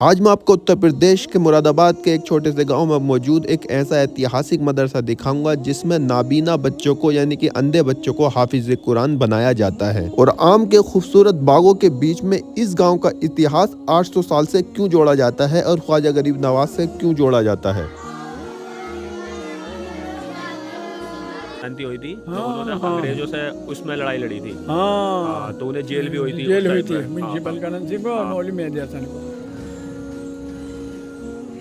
आज मैं आपको उत्तर प्रदेश के मुरादाबाद के एक छोटे से गांव में मौजूद एक ऐसा ऐतिहासिक मदरसा दिखाऊंगा जिसमें नाबीना बच्चों को यानी कि अंधे बच्चों को हाफिज कुरान बनाया जाता है। और आम के खूबसूरत बागों के बीच में इस गांव का इतिहास 800 साल से क्यों जोड़ा जाता है और ख्वाजा गरीब नवाज से क्यों जोड़ा जाता है। शांति हुई थी तो हाँ, उन्होंने हाँ। अंग्रेजों से उसमें लड़ाई लड़ी थी। हाँ, तो उन्हें जेल भी हुई थी जेल उस हुई टाइम थी में। हाँ, म्युनिसिपल करेंसी को और हाँ। मौलवी मेहदी हसन को।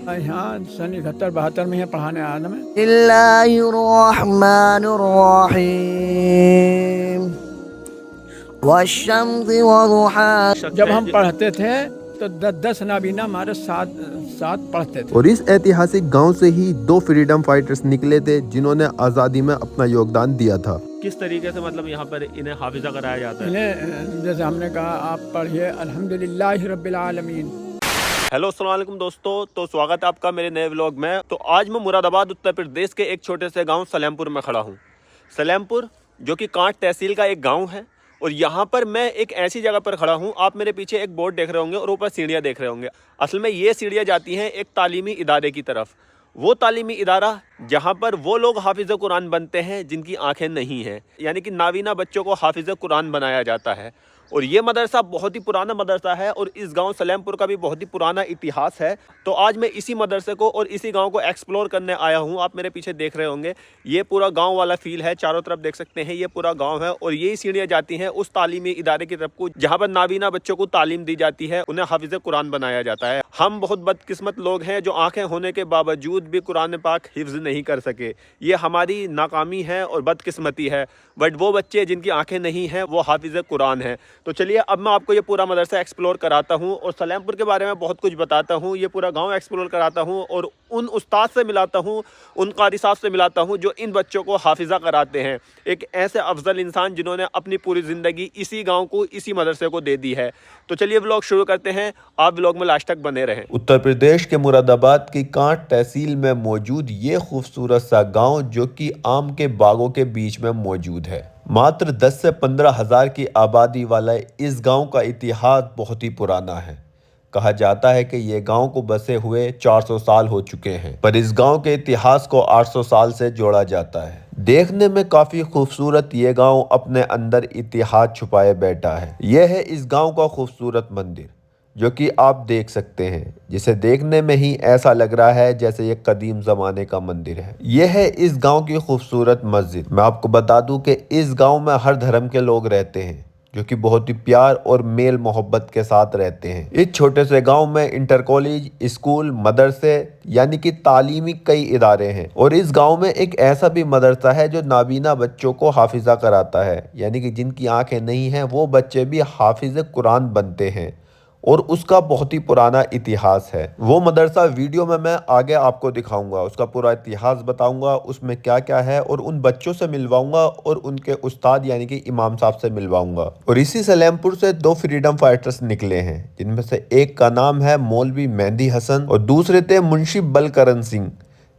यहाँ सन 71-72 में यहाँ पढ़ाने आया था मैं। जब हम पढ़ते थे तो 10 नाबीना हमारे साथ साथ पढ़ते थे। और इस ऐतिहासिक गांव से ही 2 फ्रीडम फाइटर्स निकले थे जिन्होंने आज़ादी में अपना योगदान दिया था। किस तरीके से मतलब यहाँ पर इन्हें हाफिजा कराया जाता है? इन्हें जैसे हमने कहा आप पढ़िए अल्हम्दुलिल्लाह रब्बिल आलमीन। हेलो अस्सलाम वालेकुम दोस्तों, तो स्वागत है आपका मेरे नए व्लॉग में। तो आज मैं मुरादाबाद उत्तर प्रदेश के एक छोटे से गांव सलेमपुर में खड़ा हूं। सलेमपुर जो कि कांट तहसील का एक गांव है और यहाँ पर मैं एक ऐसी जगह पर खड़ा हूँ। आप मेरे पीछे एक बोर्ड देख रहे होंगे और ऊपर सीढ़ियाँ देख रहे होंगे। असल में ये सीढ़ियाँ जाती हैं एक तालीमी इदारे की तरफ। वो तालीमी इदारा जहाँ पर वो लोग हाफिज़ कुरान बनते हैं जिनकी आंखें नहीं हैं, यानी कि नावीना बच्चों को हाफिज़ कुरान बनाया जाता है। और ये मदरसा बहुत ही पुराना मदरसा है और इस गांव सलेमपुर का भी बहुत ही पुराना इतिहास है। तो आज मैं इसी मदरसे को और इसी गांव को एक्सप्लोर करने आया हूं। आप मेरे पीछे देख रहे होंगे ये पूरा गांव वाला फील है, चारों तरफ देख सकते हैं ये पूरा गांव है। और यही सीढ़ियाँ जाती हैं उस तालीमी इदारे की तरफ को जहाँ पर नाबीना बच्चों को तालीम दी जाती है, उन्हें हाफिज़ कुरान बनाया जाता है। हम बहुत बदकिस्मत लोग हैं जो आँखें होने के बावजूद भी कुरान पाक हिफ्ज़ नहीं कर सके। ये हमारी नाकामी है और बदकिस्मती है। बट वो बच्चे जिनकी आंखें नहीं हैं वो हाफिज़ कुरान हैं। तो चलिए अब मैं आपको ये पूरा मदरसा एक्सप्लोर कराता हूँ और सलेमपुर के बारे में बहुत कुछ बताता हूँ। ये पूरा गांव एक्सप्लोर कराता हूँ और उन उस्ताद से मिलाता हूँ, उन कारी साहब से मिलाता हूँ जो इन बच्चों को हाफिज़ा कराते हैं। एक ऐसे अफजल इंसान जिन्होंने अपनी पूरी ज़िंदगी इसी गाँव को, इसी मदरसे को दे दी है। तो चलिए व्लॉग शुरू करते हैं, आप व्लॉग में लास्ट तक बने रहें। उत्तर प्रदेश के मुरादाबाद की कांट तहसील में मौजूद ये खूबसूरत सा गांव जो कि आम के बागों के बीच में मौजूद है। मात्र 10 से 15 हजार की आबादी वाला इस गांव का इतिहास बहुत ही पुराना है। कहा जाता है कि ये गांव को बसे हुए 400 साल हो चुके हैं, पर इस गांव के इतिहास को 800 साल से जोड़ा जाता है। देखने में काफी खूबसूरत ये गांव अपने अंदर इतिहास छुपाए बैठा है। यह है इस गांव का खूबसूरत मंदिर जो कि आप देख सकते हैं, जिसे देखने में ही ऐसा लग रहा है जैसे ये कदीम ज़माने का मंदिर है। यह है इस गांव की खूबसूरत मस्जिद। मैं आपको बता दूं कि इस गांव में हर धर्म के लोग रहते हैं जो कि बहुत ही प्यार और मेल मोहब्बत के साथ रहते हैं। इस छोटे से गांव में इंटर कॉलेज, स्कूल, मदरसे यानी कि तालीमी कई इदारे हैं। और इस गांव में एक ऐसा भी मदरसा है जो नाबीना बच्चों को हाफिजा कराता है, यानी कि जिनकी आंखें नहीं हैं वो बच्चे भी हाफिज कुरान बनते हैं। और उसका बहुत ही पुराना इतिहास है। वो मदरसा वीडियो में मैं आगे आपको दिखाऊंगा, उसका पूरा इतिहास बताऊंगा, उसमें क्या क्या है और उन बच्चों से मिलवाऊंगा और उनके उस्ताद यानी कि इमाम साहब से मिलवाऊंगा। और इसी सलेमपुर से 2 फ्रीडम फाइटर्स निकले हैं, जिनमें से एक का नाम है मौलवी मेहदी हसन और दूसरे थे मुंशी बलकरण सिंह,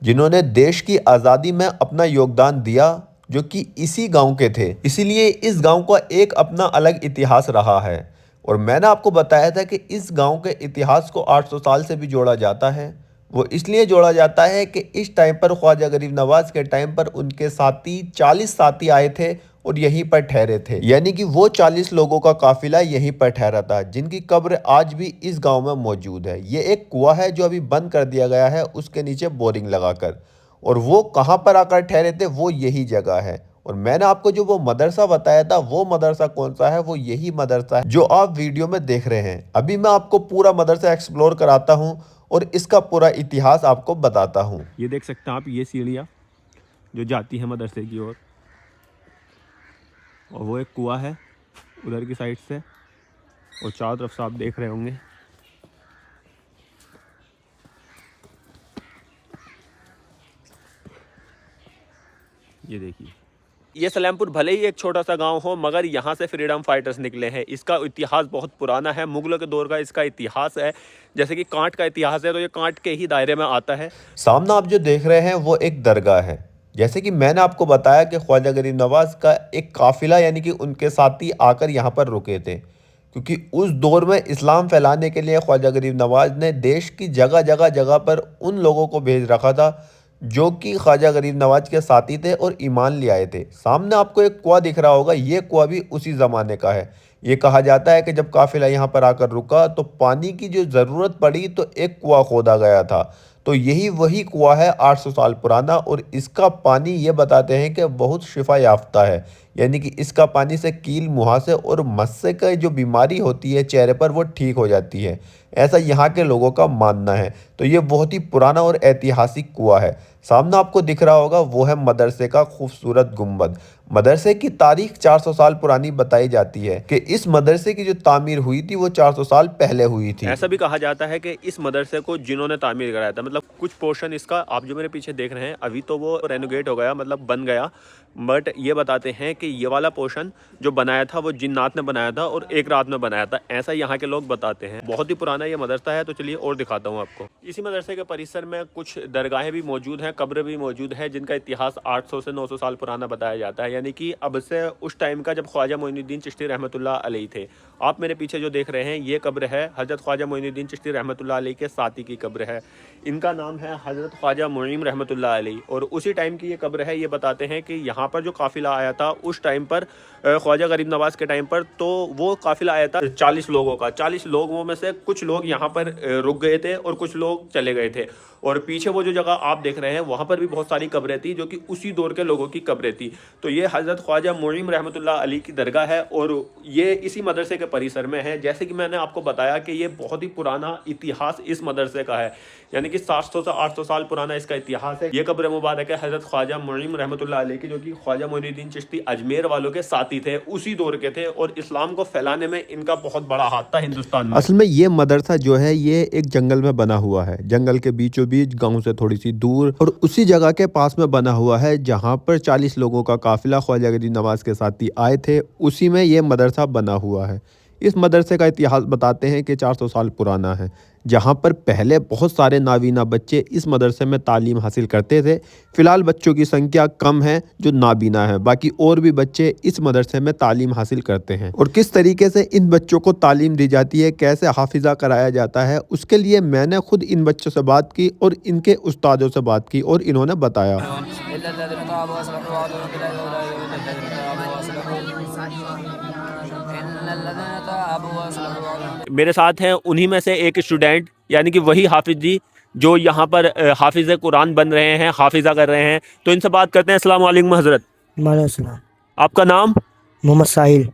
जिन्होंने देश की आज़ादी में अपना योगदान दिया, जो कि इसी गाँव के थे। इसीलिए इस गाँव का एक अपना अलग इतिहास रहा है। और मैंने आपको बताया था कि इस गांव के इतिहास को 800 साल से भी जोड़ा जाता है। वो इसलिए जोड़ा जाता है कि इस टाइम पर ख्वाजा गरीब नवाज के टाइम पर उनके साथी 40 साथी आए थे और यहीं पर ठहरे थे, यानी कि वो 40 लोगों का काफिला यहीं पर ठहरा था, जिनकी कब्र आज भी इस गांव में मौजूद है। ये एक कुआं है जो अभी बंद कर दिया गया है, उसके नीचे बोरिंग लगाकर। और वो कहाँ पर आकर ठहरे थे, वो यही जगह है। और मैंने आपको जो वो मदरसा बताया था, वो मदरसा कौन सा है, वो यही मदरसा है जो आप वीडियो में देख रहे हैं। अभी मैं आपको पूरा मदरसा एक्सप्लोर कराता हूँ और इसका पूरा इतिहास आपको बताता हूँ। ये देख सकते हैं आप, ये सीढ़ियाँ जो जाती है मदरसे की ओर, और वो एक कुआं है उधर की साइड से, और चारों तरफ से आप देख रहे होंगे ये देखिए। ये सलेमपुर भले ही एक छोटा सा गांव हो, मगर यहाँ से फ्रीडम फाइटर्स निकले हैं। इसका इतिहास बहुत पुराना है, मुगलों के दौर का इसका इतिहास है। जैसे कि कांट का इतिहास है तो ये कांट के ही दायरे में आता है। सामने आप जो देख रहे हैं वो एक दरगाह है। जैसे कि मैंने आपको बताया कि ख्वाजा गरीब नवाज का एक काफिला यानी कि उनके साथी आकर यहाँ पर रुके थे, क्योंकि उस दौर में इस्लाम फैलाने के लिए ख्वाजा गरीब नवाज ने देश की जगह जगह जगह पर उन लोगों को भेज रखा था जो कि ख्वाजा गरीब नवाज के साथी थे और ईमान ले आए थे। सामने आपको एक कुआं दिख रहा होगा, ये कुआं भी उसी ज़माने का है। ये कहा जाता है कि जब काफिला यहाँ पर आकर रुका तो पानी की जो ज़रूरत पड़ी तो एक कुआं खोदा गया था। तो यही वही कुआं है 800 साल पुराना, और इसका पानी ये बताते हैं कि बहुत शिफा याफ्ता है। यानी कि इसका पानी से कील मुहासे और मस्से का जो बीमारी होती है चेहरे पर वो ठीक हो जाती है, ऐसा यहाँ के लोगों का मानना है। तो ये बहुत ही पुराना और ऐतिहासिक कुआं है। सामने आपको दिख रहा होगा वो है मदरसे का खूबसूरत गुंबद। मदरसे की तारीख 400 साल पुरानी बताई जाती है कि इस मदरसे की जो तामीर हुई थी वो 400 साल पहले हुई थी। ऐसा भी कहा जाता है कि इस मदरसे को जिन्होंने तामीर कराया था, मतलब कुछ पोर्शन इसका आप जो मेरे पीछे देख रहे हैं अभी तो वो रेनोवेट हो गया, मतलब बन गया, बट ये बताते हैं कि ये वाला पोर्शन जो बनाया था वो जिन्नात ने बनाया था और एक रात में बनाया था, ऐसा यहाँ के लोग बताते हैं। बहुत ही पुराना ये मदरसा है। तो चलिए और दिखाता हूँ आपको। इसी मदरसे के परिसर में कुछ दरगाहें भी मौजूद हैं, कब्र भी मौजूद है, जिनका इतिहास 800 से 900 साल पुराना बताया जाता है। यानी कि अब से उस टाइम का जब ख्वाजा मोइनुद्दीन चिश्ती रहमतुल्लाह अलैह थे। आप मेरे पीछे जो देख रहे हैं ये कब्र है हज़रत ख्वाजा मोइनुद्दीन चिश्ती रहमतुल्लाह अलैह के साथी की कब्र है। इनका नाम है हज़रत ख्वाजा मुईन रहमतुल्लाह अलैह, और उसी टाइम की ये कब्र है। ये बताते हैं कि यहाँ पर जो काफ़िला आया था उस टाइम पर ख्वाजा गरीब नवाज के टाइम पर, तो वो काफ़िला आया था 40 लोगों का। 40 लोगों में से कुछ लोग यहाँ पर रुक गए थे और कुछ लोग चले गए थे। और पीछे वो जो जगह आप देख रहे हैं वहाँ पर भी बहुत सारी कब्रें थी जो कि उसी दौर के लोगों की कब्रें थी। तो ये हज़रत ख्वाजा मुईन रहमतुल्लाह अलैह की दरगाह है और ये इसी मदरसे के परिसर में है। जैसे कि मैंने आपको बताया कि ये बहुत ही पुराना इतिहास इस मदरसे का है, यानी कि 700 से 800 साल पुराना इसका इतिहास है। ये कब्र मुबारक है हज़रत ख्वाजा मुईन रहमतुल्लाह अलैह की, जो कि ख्वाजा मोइनुद्दीन चिश्ती अजमेर वालों के साथी थे, उसी दौर के थे, और इस्लाम को फैलाने में इनका बहुत बड़ा हाथ था हिंदुस्तान में। असल में ये मदरसा जो है ये एक जंगल में बना हुआ है, जंगल के बीचों बीच गांव से थोड़ी सी दूर, और उसी जगह के पास में बना हुआ है जहां पर 40 लोगों का काफिला ख्वाजा गरीब नवाज के साथी आए थे, उसी में ये मदरसा बना हुआ है। इस मदरसे का इतिहास बताते हैं कि 400 साल पुराना है, जहां पर पहले बहुत सारे नाबीना बच्चे इस मदरसे में तालीम हासिल करते थे। फ़िलहाल बच्चों की संख्या कम है जो नाबीना है, बाकी और भी बच्चे इस मदरसे में तालीम हासिल करते हैं। और किस तरीके से इन बच्चों को तालीम दी जाती है, कैसे हाफिज़ा कराया जाता है, उसके लिए मैंने खुद इन बच्चों से बात की और इनके उस्तादों से बात की और इन्होंने बताया। मेरे साथ हैं उन्हीं में से एक स्टूडेंट, यानी कि वही हाफिज जी जो यहाँ पर हाफिज़ कुरान बन रहे हैं, हाफिज़ा कर रहे हैं। तो इनसे बात करते हैं। अस्सलाम वालेकुम हज़रत। वालेकुम। आपका नाम? मोहम्मद साहिल।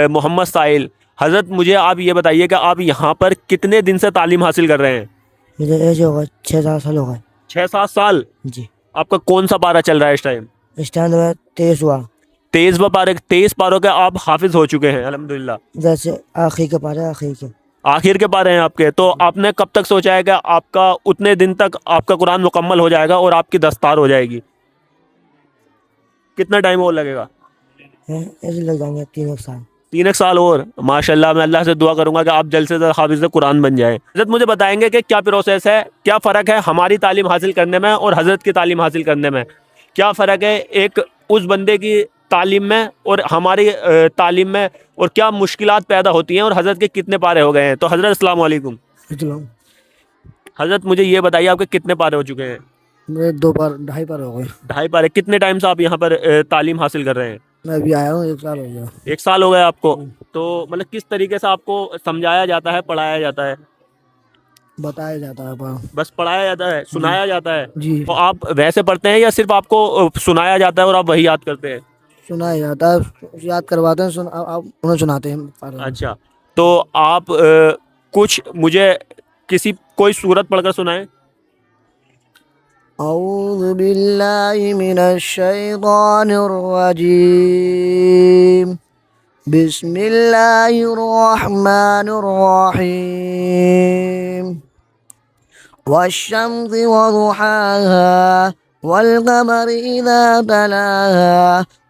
मोहम्मद साहिल। हज़रत मुझे आप ये बताइए कि आप यहाँ पर कितने दिन से तालीम हासिल कर रहे हैं? मुझे एज होगा 6-7 साल हो गए। 6-7 साल। जी। आपका कौन सा पारा चल रहा है इस टाइम? इस टाइम में 23 हुआ। 23 पारों के आप हाफिज हो चुके हैं अल्हम्दुलिल्लाह। जैसे आखिर के पारे आखिर के आखिर के पारे हैं आपके। तो आपने कब तक सोचा है कि आपका उतने दिन तक आपका कुरान मुकम्मल हो जाएगा और आपकी दस्तार हो जाएगी? कितना टाइम और लगेगा? ऐसे लग जाएंगे 3 साल। 3 साल और। माशाल्लाह, मैं अल्लाह से दुआ करूंगा कि आप जल्द से जल्द हाफिज़ कुरान बन जाएं। हज़रत मुझे बताएंगे कि क्या प्रोसेस है, क्या फ़र्क है हमारी तालीम हासिल करने में और हज़रत की तालीम हासिल करने में? क्या फ़र्क है एक उस बंदे की तालीम में और हमारी तालीम में, और क्या मुश्किलात पैदा होती हैं, और हज़रत के कितने पारे हो गए हैं? तो हज़रत अस्सलाम वालेकुम। हज़रत मुझे ये बताइए आपके कितने पारे हो चुके हैं? मेरे 2 पार 2.5 पार हो गए। 2.5 पारे। कितने टाइम से आप यहाँ पर तालीम हासिल कर रहे हैं? मैं अभी आया हूँ, 1 साल हो गया। 1 साल हो गया आपको। तो मतलब किस तरीके से आपको समझाया जाता है, पढ़ाया जाता है? बताया जाता है बस पढ़ाया जाता है, सुनाया जाता है? जी। तो आप वैसे पढ़ते हैं या सिर्फ आपको सुनाया जाता है और आप वही याद करते हैं? सुनाया जाता है, याद करवाते हैं, आप उन्हें सुनाते हैं। अच्छा, तो आप कुछ मुझे कोई सूरत पढ़कर सुनाएं। औज़ु बिल्लाहि मिनश शैतानिर रजीम। बिस्मिल्लाहिर रहमानिर रहीम। वश्शम्सि वदुहाहा वल क़मरि इज़ा तलाहा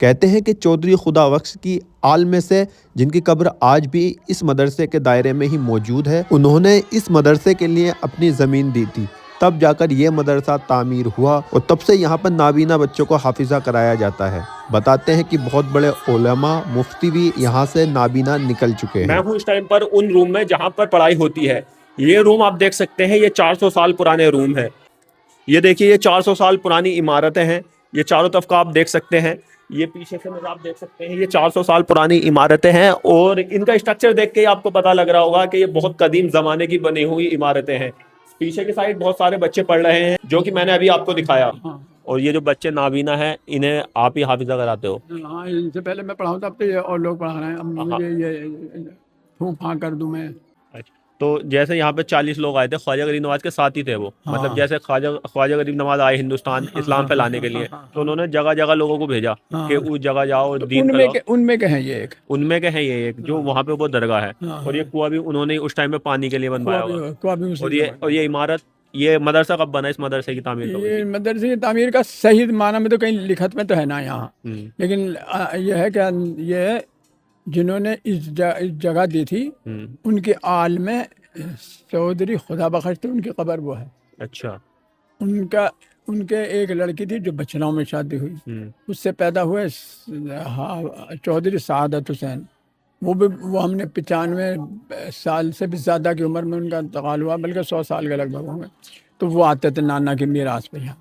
कहते हैं कि चौधरी खुदा बख्श की आल में से जिनकी कब्र आज भी इस मदरसे के दायरे में ही मौजूद है, उन्होंने इस मदरसे के लिए अपनी ज़मीन दी थी। तब जाकर ये मदरसा तामीर हुआ और तब से यहाँ पर नाबीना बच्चों को हाफिज़ा कराया जाता है। बताते हैं कि बहुत बड़े उलमा मुफ्ती भी यहाँ से नाबीना निकल चुके मैं हैं। हूँ इस टाइम पर उन रूम में जहाँ पर पढ़ाई होती है। ये रूम आप देख सकते हैं, ये 400 साल पुराने रूम है। ये देखिए, ये 400 साल पुरानी इमारतें हैं। ये चारों तरफ का आप देख सकते हैं। ये पीछे से नज़र आप देख सकते हैं, ये 400 साल पुरानी इमारतें हैं और इनका स्ट्रक्चर देख के ही आपको पता लग रहा होगा कि ये बहुत कदीम ज़माने की बनी हुई इमारतें हैं। पीछे की साइड बहुत सारे बच्चे पढ़ रहे हैं, जो कि मैंने अभी आपको दिखाया। और ये जो बच्चे नाबीना हैं, इन्हें आप ही हाफिजा कराते हो? हाँ, इनसे पहले मैं पढ़ाऊँ तब तो ये और लोग पढ़ा रहे हैं। अब मुझे ये फूंक फाँक कर दूं मैं। अच्छा, तो जैसे यहाँ पे 40 लोग आए थे, ख्वाजा गरीब नवाज के साथ ही थे वो। हाँ। मतलब जैसे ख्वाजा गरीब नवाज आए हिंदुस्तान इस्लाम फैलाने के लिए, तो उन्होंने जगह जगह लोगों को भेजा कि उस जगह जाओ और दीन फैलाओ। उनमें के हैं ये एक। उनमें के हैं ये एक, जो वहाँ पे वो दरगाह है। और ये कुआं भी उन्होंने ही उस टाइम में पानी के लिए बनवाया हुआ। कुआं भी उसी ने और ये इमारत, ये मदरसा कब बना? इस मदरसे की तामीर कब हुई? ये मदरसे की तामीर का सही माना में तो कहीं लिखत में तो है ना यहाँ, लेकिन यह है क्या, ये जिन्होंने इस जगह दी थी उनके आल में चौधरी खुदा बख्श थे, उनकी कब्र वो है। अच्छा। उनके एक लड़की थी जो बचनाओं में शादी हुई, उससे पैदा हुए चौधरी सादत हुसैन। वो हमने 95 साल से भी ज़्यादा की उम्र में उनका इंतकाल हुआ, बल्कि 100 साल के लगभग होंगे। तो वो आते थे नाना की मीरास पे यहाँ,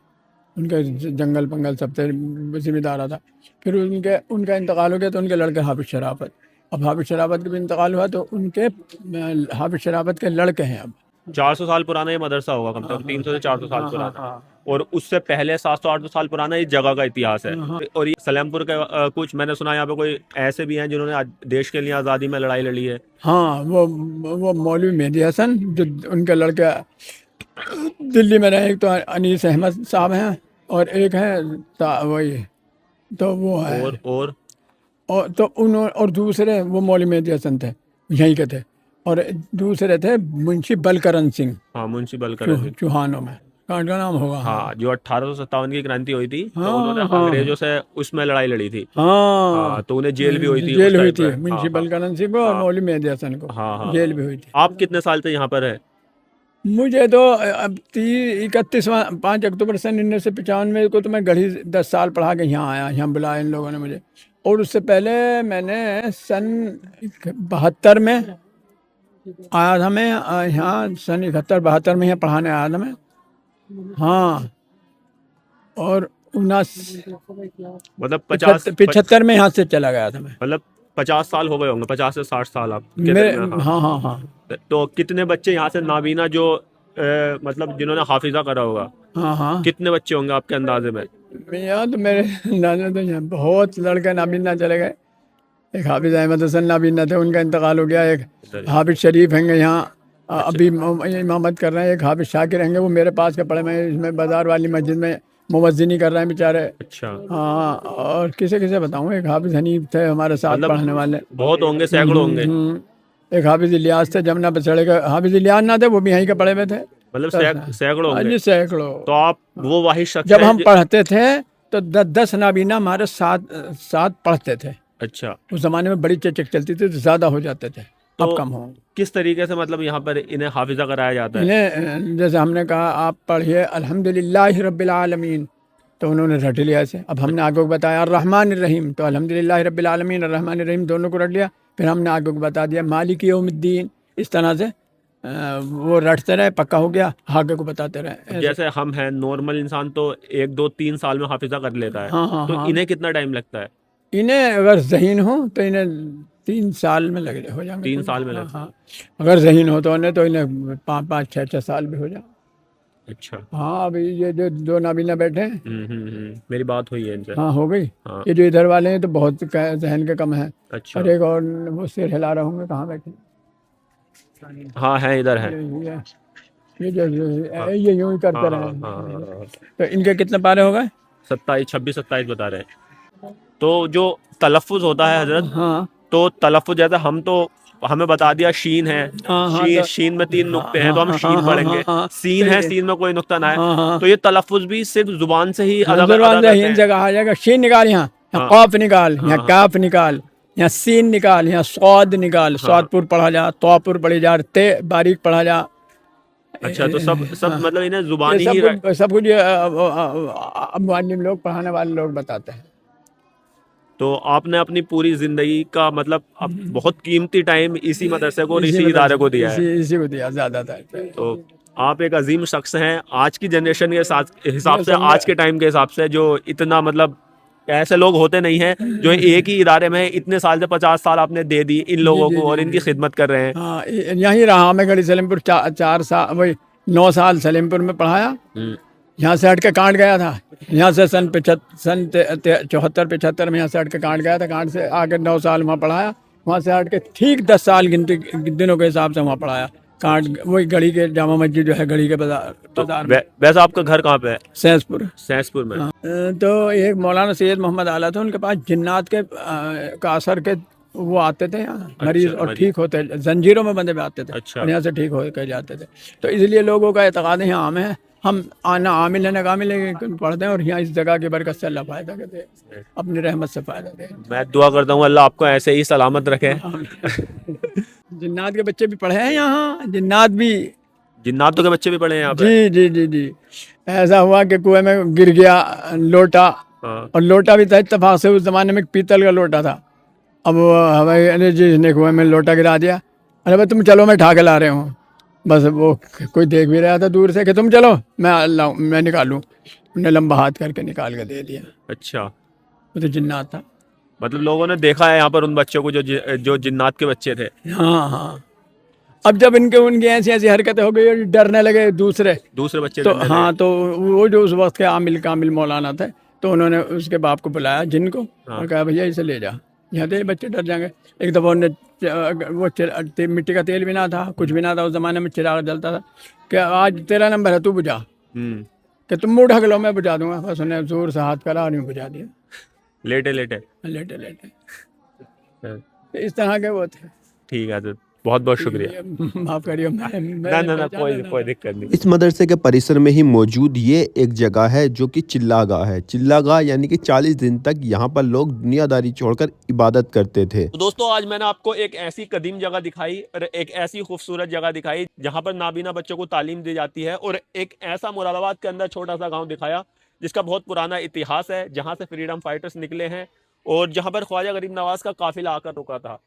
उनके जंगल पंगल सब थे, जिम्मेदार था। फिर उनका इंतकाल हो गया तो उनके लड़के हाफिज शराफत। अब हाफिज शराफत का भी इंतकाल हुआ तो उनके हाफिज शराफत के लड़के हैं अब। 400 साल पुराना ये मदरसा होगा, कम से कम 300 से 400 साल पुराना। और उससे पहले 700-800 साल पुराना इस जगह का इतिहास है। और ये सलेमपुर के कुछ मैंने सुना यहाँ पे कोई ऐसे भी हैं जिन्होंने देश के लिए आज़ादी में लड़ाई लड़ी है। हाँ, वो मौलवी मेहदी हसन, जो उनके लड़के दिल्ली में रहे। एक तो अनीस अहमद साहब हैं और एक है वही, तो वो है। और तो और दूसरे वो मौलवी मेहदी हसन थे, यहीं के थे। और दूसरे थे मुंशी बलकरण सिंह। हाँ, मुंशी बलकरण सिंह चौहानों में का नाम होगा। हाँ, जो 1857 की क्रांति हुई थी, तो उन्होंने अंग्रेजों से उसमें लड़ाई लड़ी थी। हाँ, तो उन्हें जेल भी हुई थी। जेल हुई थी मुंशी बलकरण सिंह को और मौलवी मेहदी हसन को। हाँ, जेल भी हुई थी। आप कितने साल से यहाँ पर है? मुझे तो अब 5 अक्टूबर सन 1995 को तो मैं गढ़ी 10 साल पढ़ा के यहाँ आया, यहाँ बुलाया इन लोगों ने मुझे। और उससे पहले मैंने सन 72 में आया था मैं यहाँ, सन 71-72 में यहाँ पढ़ाने आया था मैं। हाँ, और 75 में यहाँ से चला गया था मैं। मतलब 50 साल हो गए होंगे, 50 से 60 साल आप मेरे। हाँ। तो कितने बच्चे यहाँ से नाबीना जो मतलब जिन्होंने हाफिजा करा होगा, हाँ, कितने बच्चे होंगे आपके अंदाजे में? यहाँ तो मेरे अंदाजे तो यहाँ बहुत लड़के नाबीना चले गए। एक हाफिज अहमद हसन नाबीना थे, उनका इंतकाल हो गया। एक हाफिज शरीफ हैं यहाँ अभी इमामत कर रहे हैं। एक हाफिज शाकिर हैं, वो मेरे पास के पड़े में इसमें बाजार वाली मस्जिद में मुवज्जिनी कर रहे हैं बेचारे। अच्छा। हाँ, और किसे बताऊँ, एक हाफिज हनीफ थे हमारे साथ पढ़ने वाले, बहुत होंगे, सैकड़ों होंगे। एक हाफिज इलियास थे, जमुना बछड़े का हाफिज इलियास ना थे, वो भी यहीं के पड़े में थे। मतलब सैकड़ों होंगे। सैकड़ों। तो आप वो वाहिद शख्स जब हम पढ़ते थे तो 10 नाबीना हमारे साथ पढ़ते थे। अच्छा। उस जमाने में बड़ी चेचक चलती थी तो ज्यादा हो जाते थे, अब कम हो। किस तरीके से मतलब यहाँ पर इन्हें हाफिजा कराया जाता है? इन्हें जैसे हमने कहा आप पढ़िए अल्हम्दुलिल्लाहि रब्बिल आलमीन, तो उन्होंने रट लिया ऐसे। अब हमने आगे को बताया अर्रहमान रहीम, तो अल्हम्दुलिल्लाहि रब्बिल आलमीन अर्रहमान रहीम दोनों को रट लिया। फिर हमने आगे को बता दिया मालिक यौमिद्दीन। इस तरह से वो रटते रहे, पक्का हो गया, आगे को बताते रहे। जैसे हम हैं नॉर्मल इंसान तो 1, 2, 3 साल में हाफिजा कर लेता है। तो इन्हें कितना टाइम लगता है? इन्हें अगर ज़हीन हो तो इन्हें 3 साल में लगे हो जाएंगे। 3 साल में लगे। हाँ, अगर ज़हीन हो तो इन्हें 5-5, 6-6 साल भी हो जाए। अच्छा। हाँ, अभी ये जो 2 नाबीना बैठे हैं, मेरी बात हुई है इनसे। हाँ, हो गई। हाँ। ये जो इधर वाले हैं तो बहुत जहन के कम है। अच्छा। और एक और वो सिर हिला रहे होंगे, कहाँ बैठे? हाँ, है इधर है। ये जो ये यूं ही करते रहे। तो इनके कितने पारे हो गए? 26-27 बता रहे हैं। तो जो तलफ़ुज़ होता है हजरत, हाँ, तो तलफ़ुज़ जैसे हम तो हमें बता दिया शीन है, शीन में 3 नुक्ते हैं तो हम शीन पढ़ेंगे, सीन है, सीन में कोई नुक्ता ना है, तो ये तलफ्फुज भी सिर्फ जुबान से ही अदा करते हैं। जगह आ जाएगा, शीन निकाल, यहाँ कॉफ निकाल, यहाँ काफ निकाल, यहाँ सीन निकाल, यहाँ स्वाद निकाल, स्वादपुर पढ़ा जा, तौपुर पढ़ी जा, ते बारीक पढ़ा जा। अच्छा, तो सब मतलब इन्हें जुबानी ही सब कुछ मुअल्लिम लोग, पढ़ाने वाले लोग बताते हैं। तो आपने अपनी पूरी जिंदगी का मतलब अब बहुत कीमती टाइम इसी मदरसे को और इसी इदारे को दिया है। इसी को दिया ज्यादातर। तो आप एक अजीम शख्स हैं आज की जनरेशन के हिसाब से, आज के टाइम के हिसाब से, जो इतना मतलब ऐसे लोग होते नहीं हैं जो एक ही इदारे में इतने साल से 50 साल आपने दे दी इन लोगों को और इनकी खिदमत कर रहे हैं। हाँ, यहीं रहा मैं गढ़ी सलेमपुर 4 साल, वही 9 साल सलेमपुर में पढ़ाया। यहाँ से हट के कांट गया था, यहाँ से सन 74-75 में यहाँ से हट के कांट गया था, कांट से आगे 9 साल वहाँ पढ़ाया, वहाँ से हट के ठीक 10 साल गिनती दिनों के हिसाब से वहाँ पढ़ाया। कांट वही गढ़ी के जामा मस्जिद जो है गढ़ी के बाजार में। वैसे आपका घर कहाँ पे है? सैंसपुर में। तो एक मौलाना सैयद मोहम्मद आला थे, उनके पास जिन्नात के का असर के वो आते थे यहाँ मरीज और ठीक होते, जंजीरों में बंधे हुए आते थे। अच्छा। और यहाँ से ठीक हो कर जाते थे। तो इसलिए लोगों का एतकाद यहाँ आम है, हम आना आमिल है ना कामिल है पढ़ते हैं, और यहाँ इस जगह की बरकत से अल्लाह फायदा करते, अपनी रहमत से फायदा दे। मैं दुआ करता हूँ अल्लाह आपको ऐसे ही सलामत रखे। जिन्नात के बच्चे भी पढ़े हैं यहाँ, जिन्नातों के बच्चे भी पढ़े हैं यहाँ पे? जी जी जी जी। ऐसा हुआ कि कुएं में गिर गया लोटा, और लोटा भी था इत्तेफाक से, उस जमाने में पीतल का लोटा था। अब हमारे जिसने कुएं में लोटा गिरा दिया, अरे भाई तुम चलो मैं उठा के ला रहे हूँ। बस वो कोई देख भी रहा था दूर से कि तुम चलो मैं निकालूं, उन्हें लंबा हाथ करके निकाल के दे दिया। अच्छा, वो तो जिन्नात था। मतलब लोगों ने देखा है यहाँ पर उन बच्चों को जो जिन्नात के बच्चे थे। हाँ। अब जब उनकी ऐसी ऐसी हरकतें हो गई, डरने लगे दूसरे बच्चे तो, हाँ, तो वो जो उस वक्त के आमिल कामिल मौलाना थे, तो उन्होंने उसके बाप को बुलाया जिनको, और कहा भैया इसे ले जा, यहाँ तो बच्चे डर जाएंगे। एक दफ़ा उन्हें वो मिट्टी का तेल भी ना था, कुछ भी ना था, उस ज़माने में चिराग जलता था, कि आज तेरा नंबर है, तू बुझा, कि तुम मुँह ढक लो मैं बुझा दूंगा। बस उन्हें जोर से हाथ करा और यूँ बुझा दिया, लेटे। इस तरह के वो थे। ठीक है, तो बहुत बहुत शुक्रिया, माफ़ करिए। ना कोई दिक्कत नहीं। इस मदरसे के परिसर में ही मौजूद ये एक जगह है जो कि चिल्लागाह है। चिल्लागाह यानी कि 40 दिन तक यहाँ पर लोग दुनियादारी छोड़कर इबादत करते थे। तो दोस्तों, आज मैंने आपको एक ऐसी कदीम जगह दिखाई और एक ऐसी खूबसूरत जगह दिखाई जहाँ पर नाबीना बच्चों को तालीम दी जाती है, और एक ऐसा मुरादाबाद के अंदर छोटा सा गाँव दिखाया जिसका बहुत पुराना इतिहास है, जहाँ से फ्रीडम फाइटर्स निकले हैं और जहाँ पर ख्वाजा गरीब नवाज का काफिला आकर रुका था।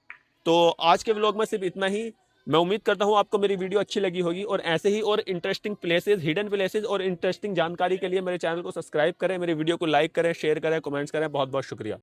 तो आज के व्लॉग में सिर्फ इतना ही। मैं उम्मीद करता हूँ आपको मेरी वीडियो अच्छी लगी होगी, और ऐसे ही और इंटरेस्टिंग प्लेसेस, हिडन प्लेसेस और इंटरेस्टिंग जानकारी के लिए मेरे चैनल को सब्सक्राइब करें, मेरी वीडियो को लाइक करें, शेयर करें, कमेंट्स करें। बहुत बहुत शुक्रिया।